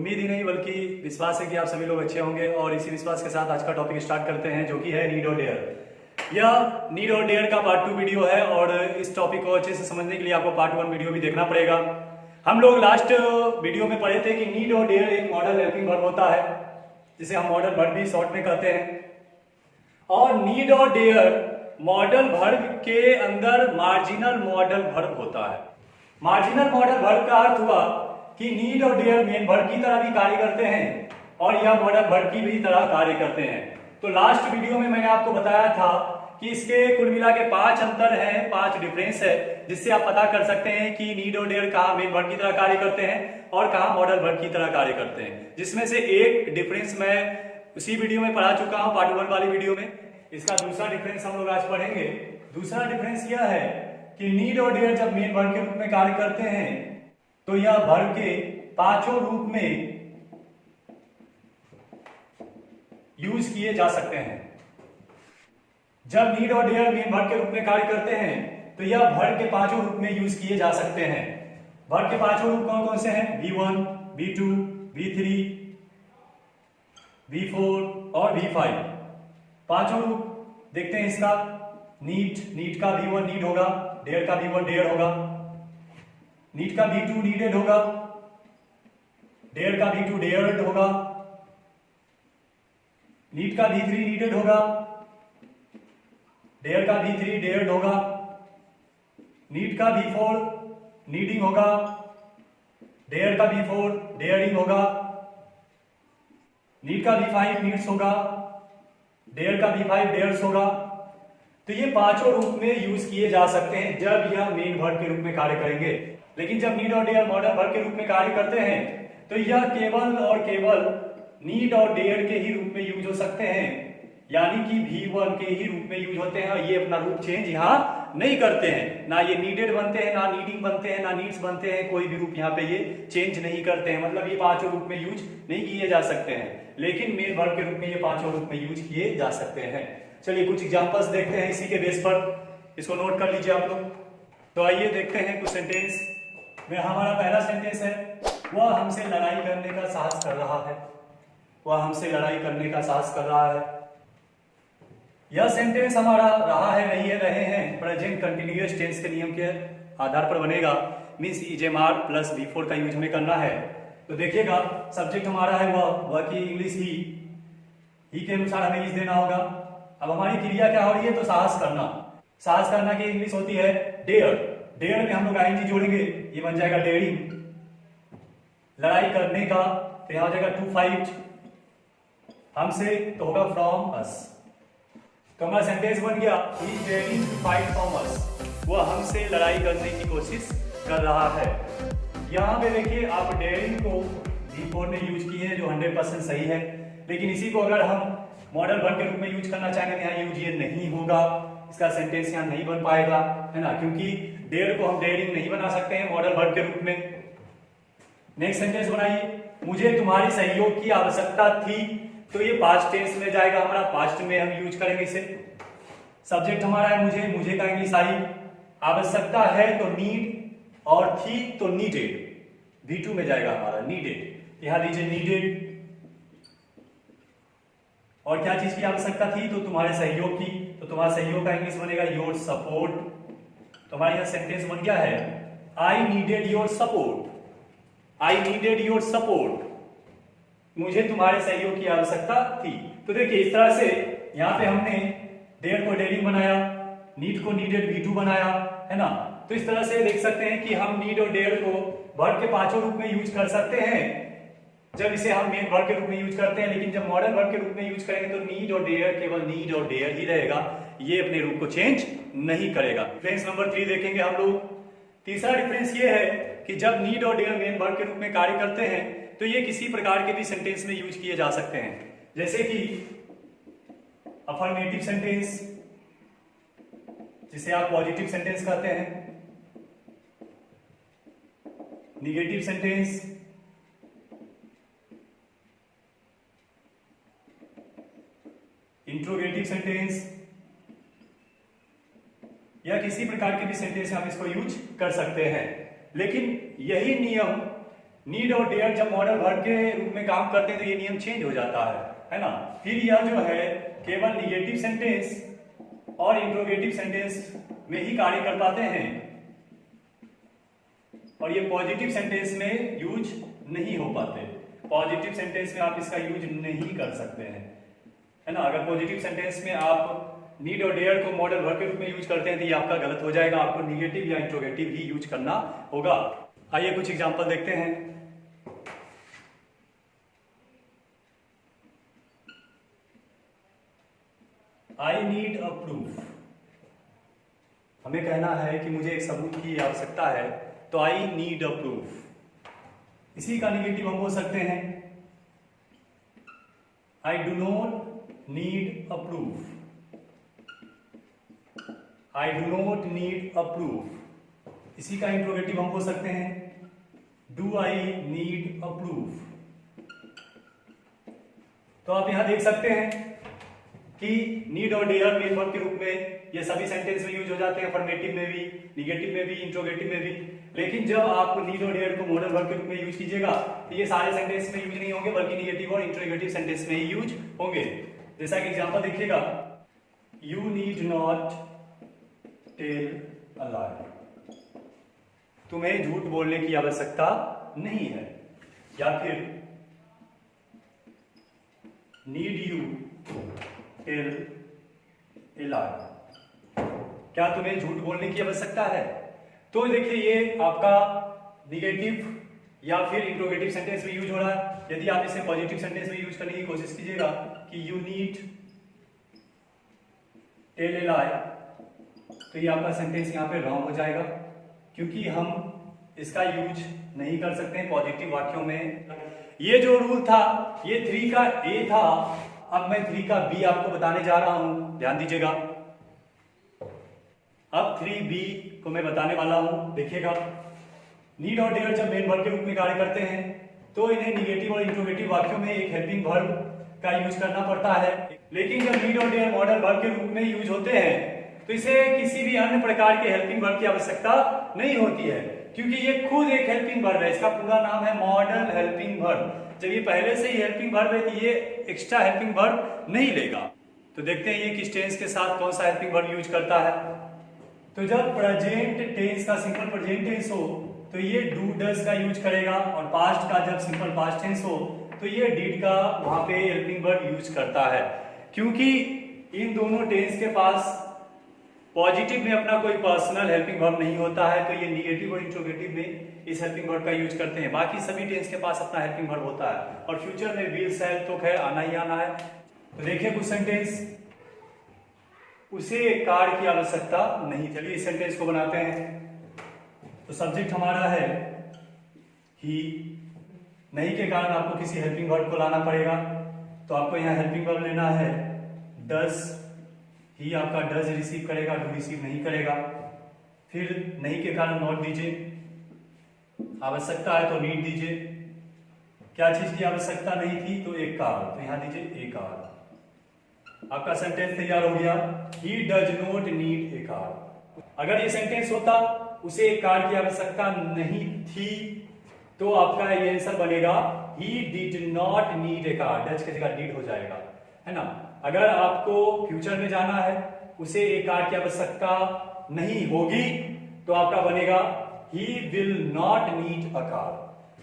उम्मीद ही नहीं बल्कि विश्वास है कि आप सभी लोग अच्छे होंगे और इसी विश्वास के साथ आज का टॉपिक स्टार्ट करते हैं, जो कि है नीड और डेयर। यह नीड और डेयर का पार्ट 2 वीडियो है और इस टॉपिक को अच्छे से समझने के लिए आपको पार्ट 1 वीडियो भी देखना पड़ेगा। हम लोग लास्ट वीडियो में पढ़े थे कि नीड और डेयर एक मॉडल हेल्पिंग वर्ब होता है, जिसे हम मॉडल वर्ब भी शॉर्ट में कहते हैं। और नीड और डेयर मॉडल वर्ब के अंदर मार्जिनल मॉडल वर्ब होता है। मार्जिनल मॉडल वर्ब का अर्थ हुआ कि नीड और डेयर मेन वर्ब की तरह भी कार्य करते हैं और यह मॉडल वर्ब की भी तरह कार्य करते हैं। तो लास्ट वीडियो में मैंने आपको बताया था कि इसके कुल मिला के 5 अंतर हैं, 5 डिफरेंस है, जिससे आप पता कर सकते हैं कि नीड और डेयर कहाँ मेन वर्ब की तरह कार्य करते हैं और कहाँ मॉडल वर्ब की तरह कार्य करते हैं। जिसमें से एक डिफरेंस मैं उसी वीडियो में पढ़ा चुका हूं, पार्ट 1 वाली वीडियो में। इसका दूसरा डिफरेंस हम लोग आज पढ़ेंगे। दूसरा डिफरेंस यह है कि नीड और डेयर जब मेन वर्ब के रूप में कार्य करते हैं तो यह वर्ब के पांचों रूप में यूज किए जा सकते हैं। जब नीड और डेयर मेन वर्ब के रूप में कार्य करते हैं तो यह वर्ब के पांचों रूप में यूज किए जा सकते हैं। वर्ब के पांचों रूप कौन कौन से हैं? V1, V2, V3, V4 और V5। पांचों रूप देखते हैं इसका। नीड का V1 नीड होगा, डेयर का V1 डेयर होगा, नीड का V2 नीडेड होगा, डेयर का V2 डेयर्ड होगा, नीड का V3 नीडेड होगा, डेयर का V3 डेयर्ड होगा, नीड का V4 नीडिंग होगा, डेयर का V4 डेयरिंग होगा, नीड का V5 नीड्स होगा, डेयर का V5 डेयर्स होगा। तो ये पांचों रूप में यूज किए जा सकते हैं जब यह मेन वर्ब के रूप में कार्य करेंगे। लेकिन जब नीड और डेयर मॉडल वर्ब के रूप में कार्य करते हैं तो यह केवल और केवल नीड और डेयर के ही रूप में यूज हो सकते हैं, यानी कि V1 के ही रूप में यूज होते हैं और ये अपना रूप चेंज यहाँ नहीं करते हैं। ना ये नीडेड बनते हैं, ना नीडिंग बनते हैं, ना नीड्स बनते हैं, कोई भी रूप यहाँ पे ये चेंज नहीं करते हैं। मतलब ये पांचों रूप में यूज नहीं किए जा सकते हैं, लेकिन मेन वर्ब के रूप में ये पांचों रूप में यूज किए जा सकते हैं। चलिए कुछ एग्जांपल्स देखते हैं इसी के बेस पर, इसको नोट कर लीजिए आप लोग। तो आइए देखते हैं कुछ सेंटेंस में। हमारा पहला सेंटेंस है, वह हमसे लड़ाई करने का साहस कर रहा है। वह हमसे लड़ाई करने का साहस कर रहा है। यह सेंटेंस हमारा रहा है, नहीं है, रहे हैं प्रेजेंट कंटिन्यूअस टेंस के नियम के आधार पर बनेगा। मींस इजेमार प्लस V4 का यूज हमें करना है। तो देखिएगा सब्जेक्ट हमारा है वह की इंग्लिश ही के अनुसार हमें इज देना होगा। अब हमारी क्रिया क्या हो रही है? तो साहस करना। साहस करना की इंग्लिश होती है डेयर। डेयर में हम लोग आईएनजी जोड़ेंगे, ये बन जाएगा डेयरिंग। लड़ाई करने का तो यहां हो जाएगा टू फाइट। हमसे तो होगा फ्रॉम अस। तो हमारा सेंटेंस बन गया, he is daring to fight from us. वह हमसे लड़ाई करने की कोशिश कर रहा है। यहां पे देखिए आप डेयरिंग को V4 में यूज किए हैं, जो 100% सही है। लेकिन इसी को अगर हम मॉडल वर्ब के रूप में यूज करना चाहेंगे तो यहाँ यूज ये नहीं होगा, इसका सेंटेंस यहाँ नहीं बन पाएगा, है ना, क्योंकि डेयर को हम डेयरिंग नहीं बना सकते हैं मॉडल वर्ब के रूप में। नेक्स्ट सेंटेंस बनाइए, मुझे तुम्हारी सहयोग की आवश्यकता थी। तो ये पास्ट टेंस में जाएगा हमारा, पास्ट में हम यूज करेंगे इसे। सब्जेक्ट हमारा है मुझे, मुझे का इंग्लिश आई। आवश्यकता है तो नीड और थी तो नीडेड, V2 में जाएगा हमारा नीडेड। यहां लीजिए नीडेड। और क्या चीज की आवश्यकता थी? तो तुम्हारे सहयोग की। तो तुम्हारा सहयोग का इंग्लिश बनेगा योर सपोर्ट। तो हमारा यहां सेंटेंस बन गया है, I needed your support. I needed your support, मुझे तुम्हारे सहयोग की आवश्यकता थी। तो देखिए इस तरह से यहाँ पे हमने डेयर को डेयरिंग बनाया, नीड को नीडेड V2 बनाया, है ना। तो इस तरह से देख सकते हैं कि हम नीड और डेयर को वर्ब के पांचों रूप में यूज कर सकते हैं जब इसे हम मेन वर्ब के रूप में यूज करते हैं। लेकिन जब मॉडल वर्ब के रूप में यूज करेंगे तो नीड और डेयर केवल नीड और डेयर ही रहेगा, ये अपने रूप को चेंज नहीं करेगा। डिफरेंस नंबर 3 देखेंगे हम लोग। तीसरा डिफरेंस ये है कि जब नीड और डेयर मेन वर्ब के रूप में कार्य करते हैं तो ये किसी प्रकार के भी सेंटेंस में यूज किए जा सकते हैं, जैसे कि अफर्मेटिव सेंटेंस, जिसे आप पॉजिटिव सेंटेंस कहते हैं, निगेटिव सेंटेंस, इंट्रोगेटिव सेंटेंस, या किसी प्रकार के भी सेंटेंस हम इसको यूज कर सकते हैं। लेकिन यही नियम नीड और डेयर जब मॉडल वर्ब के रूप में काम करते हैं तो ये नियम चेंज हो जाता है ना। फिर यह जो है केवल निगेटिव सेंटेंस और इंट्रोगेटिव सेंटेंस में ही कार्य कर पाते हैं और ये पॉजिटिव सेंटेंस में यूज नहीं हो पाते। पॉजिटिव सेंटेंस में आप इसका यूज नहीं कर सकते हैं, है ना। अगर पॉजिटिव सेंटेंस में आप नीड और डेयर को मॉडल वर्ब के रूप में यूज करते हैं तो ये आपका गलत हो जाएगा, आपको निगेटिव या इंट्रोगेटिव ही यूज करना होगा। आइए कुछ एग्जांपल देखते हैं। आई नीड अ प्रूफ, हमें कहना है कि मुझे एक सबूत की आवश्यकता है, तो आई नीड अ प्रूफ। इसी का निगेटिव हम बोल सकते हैं I do not need a proof. I do not need a proof. इसी का इंट्रोगेटिव हम बोल सकते हैं do I need a proof. तो आप यहां देख सकते हैं कि नीड और डेयर मेन वर्ब के रूप में ये सभी सेंटेंस में यूज हो जाते हैं, अफर्मेटिव में भी, निगेटिव में भी, इंट्रोगेटिव में भी। लेकिन जब आप नीड और डेयर को मॉडल वर्ब के रूप में यूज कीजिएगा तो ये सारे सेंटेंस में यूज नहीं होंगे, बल्कि निगेटिव और इंट्रोगेटिव सेंटेंस में ही यूज होंगे। जैसा कि एग्जांपल देखिएगा, you need not tell a lie, तुम्हें झूठ बोलने की आवश्यकता नहीं है। या फिर need you tell a lie, क्या तुम्हें झूठ बोलने की आवश्यकता है। तो देखिए ये आपका निगेटिव या फिर इंट्रोगेटिव सेंटेंस में यूज हो रहा है। यदि आप इसे पॉजिटिव सेंटेंस में यूज करने की कोशिश कीजिएगा कि यू नीड टेल ए लाई, तो ये आपका सेंटेंस यहाँ पे रॉन्ग हो जाएगा, क्योंकि हम इसका यूज नहीं कर सकते हैं पॉजिटिव वाक्यों में। ये जो रूल था ये 3 का ए था, अब मैं 3 का बी आपको बताने जा रहा हूं, ध्यान दीजिएगा। अब 3B को मैं बताने वाला हूं, देखिएगा। नीड और डेयर जब मेन वर्ब के रूप में कार्य करते हैं तो इन्हें निगेटिव और इंट्रोगेटिव वाक्यों में एक हेल्पिंग वर्ब का यूज करना पड़ता है। लेकिन जब नीड और डेयर मॉडल वर्ब के रूप में यूज होते हैं तो इसे किसी भी अन्य प्रकार के हेल्पिंग वर्ब की आवश्यकता नहीं होती है, क्योंकि ये खुद एक हेल्पिंग वर्ब है। इसका पूरा नाम है मॉडल हेल्पिंग वर्ब। जब ये पहले से ही हेल्पिंग वर्ब है तो ये एक्स्ट्रा हेल्पिंग वर्ब नहीं लेगा। तो देखते हैं ये किस टेंस के साथ कौन सा हेल्पिंग वर्ब यूज करता है। तो जब प्रेजेंट टेंस का सिंपल प्रेजेंट टेंस हो तो ये डू डज का यूज करेगा, और पास्ट का जब सिंपल पास्ट टेंस हो तो ये डिड का वहां पे हेल्पिंग वर्ब यूज करता है। क्योंकि इन दोनों टेंस के पास पॉजिटिव में अपना कोई पर्सनल हेल्पिंग वर्ब नहीं होता है, तो ये निगेटिव और इंट्रोगेटिव में इस हेल्पिंग वर्ब का यूज करते हैं। बाकी सभी टेंस के पास अपना हेल्पिंग वर्ब होता है, और फ्यूचर में विल शैल तो खैर आना ही आना है। तो देखिए कुछ सेंटेंस उसे कार्ड की आवश्यकता नहीं। चलिए इस सेंटेंस को बनाते हैं। तो सब्जेक्ट हमारा है ही, नहीं के कारण आपको किसी हेल्पिंग वर्ब को लाना पड़ेगा, तो आपको यहाँ हेल्पिंग वर्ब लेना है डज। ही आपका डज रिसीव करेगा, डू रिसीव नहीं करेगा। फिर नहीं के कारण नॉट दीजिए, आवश्यकता है तो नीड दीजिए। क्या चीज की आवश्यकता नहीं थी तो एक कार, तो यहां दीजिए ए कार। आपका सेंटेंस तैयार हो गया, he does not need a car. अगर ये सेंटेंस होता उसे एक कार की आवश्यकता नहीं थी तो आपका ये आंसर बनेगा he did not need a car. Does की जगह डिड हो जाएगा, है ना। अगर आपको फ्यूचर में जाना है उसे एक कार की आवश्यकता नहीं होगी तो आपका बनेगा he will not need a car.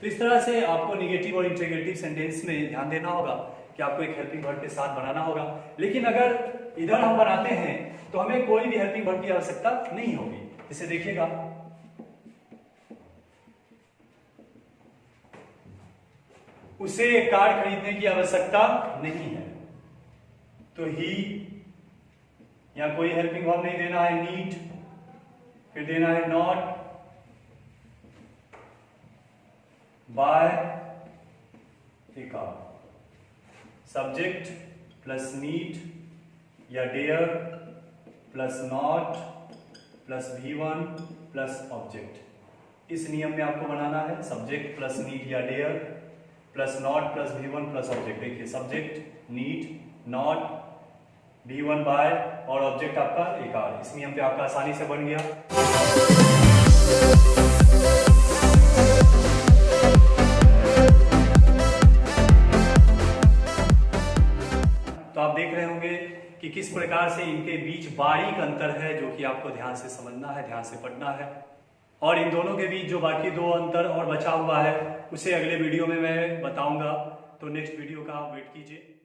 तो इस तरह से आपको निगेटिव और इंट्रोगेटिव सेंटेंस में ध्यान देना होगा कि आपको एक हेल्पिंग वर्ब के साथ बनाना होगा। लेकिन अगर इधर हम बनाते हैं तो हमें कोई भी हेल्पिंग वर्ब की आवश्यकता नहीं होगी। इसे देखिएगा, उसे एक कार खरीदने की आवश्यकता नहीं है, तो ही या कोई हेल्पिंग वर्ब नहीं देना है, नीड, फिर देना है not, by a car. Subject plus need या dare plus not plus V1 plus object. इस नियम में आपको बनाना है सब्जेक्ट प्लस नीड या dare plus not plus V1 plus object. देखिए subject, need, not, V1 by और ऑब्जेक्ट आपका एक आर। इस नियम पे आपका आसानी से बन गया। रहे होंगे कि किस प्रकार से इनके बीच बारीक अंतर है, जो कि आपको ध्यान से समझना है, ध्यान से पढ़ना है। और इन दोनों के बीच जो बाकी दो अंतर और बचा हुआ है उसे अगले वीडियो में मैं बताऊंगा, तो नेक्स्ट वीडियो का आप वेट कीजिए।